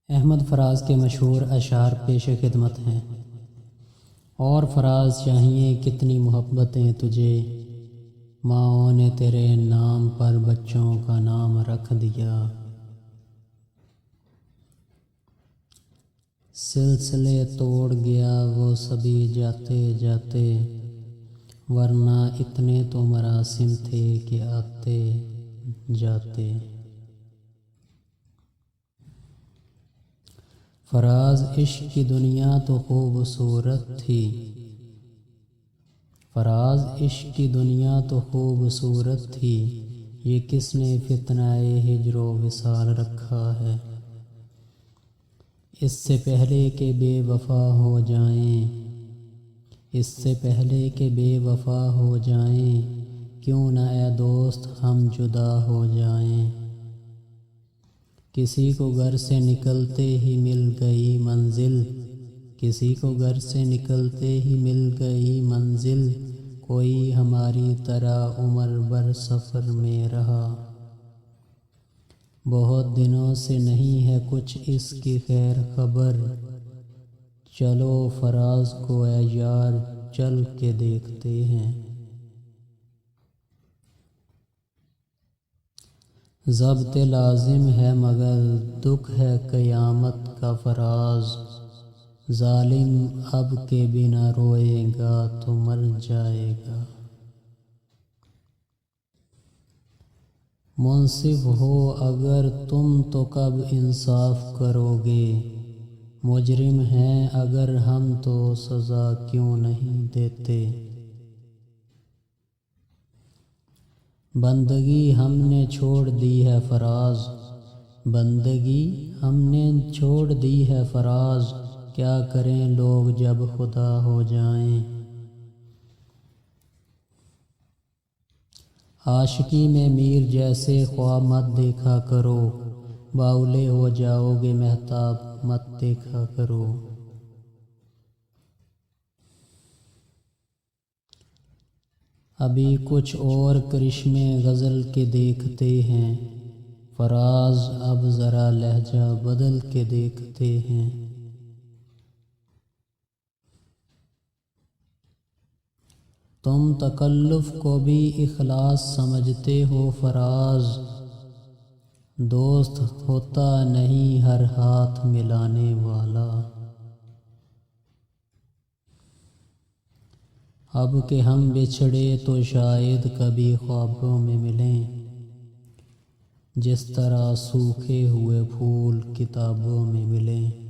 احمد فراز کے مشہور اشعار پیش خدمت ہیں۔ اور فراز چاہیے کتنی محبتیں تجھے، ماؤں نے تیرے نام پر بچوں کا نام رکھ دیا۔ سلسلے توڑ گیا وہ سبھی جاتے جاتے، ورنہ اتنے تو مراسم تھے کہ آتے جاتے۔ فراز عشق کی دنیا تو خوبصورت تھی، فراز عشق کی دنیا تو خوبصورت تھی، یہ کس نے فتنہ ہجر و وصال رکھا ہے۔ اس سے پہلے کہ بے وفا ہو جائیں، اس سے پہلے کہ بے وفا ہو جائیں، کیوں نہ اے دوست ہم جدا ہو جائیں۔ کسی کو گھر سے نکلتے ہی مل گئی منزل، کسی کو گھر سے نکلتے ہی مل گئی منزل، کوئی ہماری طرح عمر بھر سفر میں رہا۔ بہت دنوں سے نہیں ہے کچھ اس کی خیر خبر، چلو فراز کو اے یار چل کے دیکھتے ہیں۔ ضبط لازم ہے مگر دکھ ہے قیامت کا فراز، ظالم اب کے بنا روئے گا تو مر جائے گا۔ منصف ہو اگر تم تو کب انصاف کرو گے، مجرم ہیں اگر ہم تو سزا کیوں نہیں دیتے۔ بندگی ہم نے چھوڑ دی ہے فراز، بندگی ہم نے چھوڑ دی ہے فراز، کیا کریں لوگ جب خدا ہو جائیں۔ عاشقی میں میر جیسے خواب مت دیکھا کرو، باولے ہو جاؤ گے مہتاب مت دیکھا کرو۔ ابھی کچھ اور کرشمے غزل کے دیکھتے ہیں، فراز اب ذرا لہجہ بدل کے دیکھتے ہیں۔ تم تکلف کو بھی اخلاص سمجھتے ہو فراز، دوست ہوتا نہیں ہر ہاتھ ملانے والا۔ اب کہ ہم بچھڑے تو شاید کبھی خوابوں میں ملیں، جس طرح سوکھے ہوئے پھول کتابوں میں ملیں۔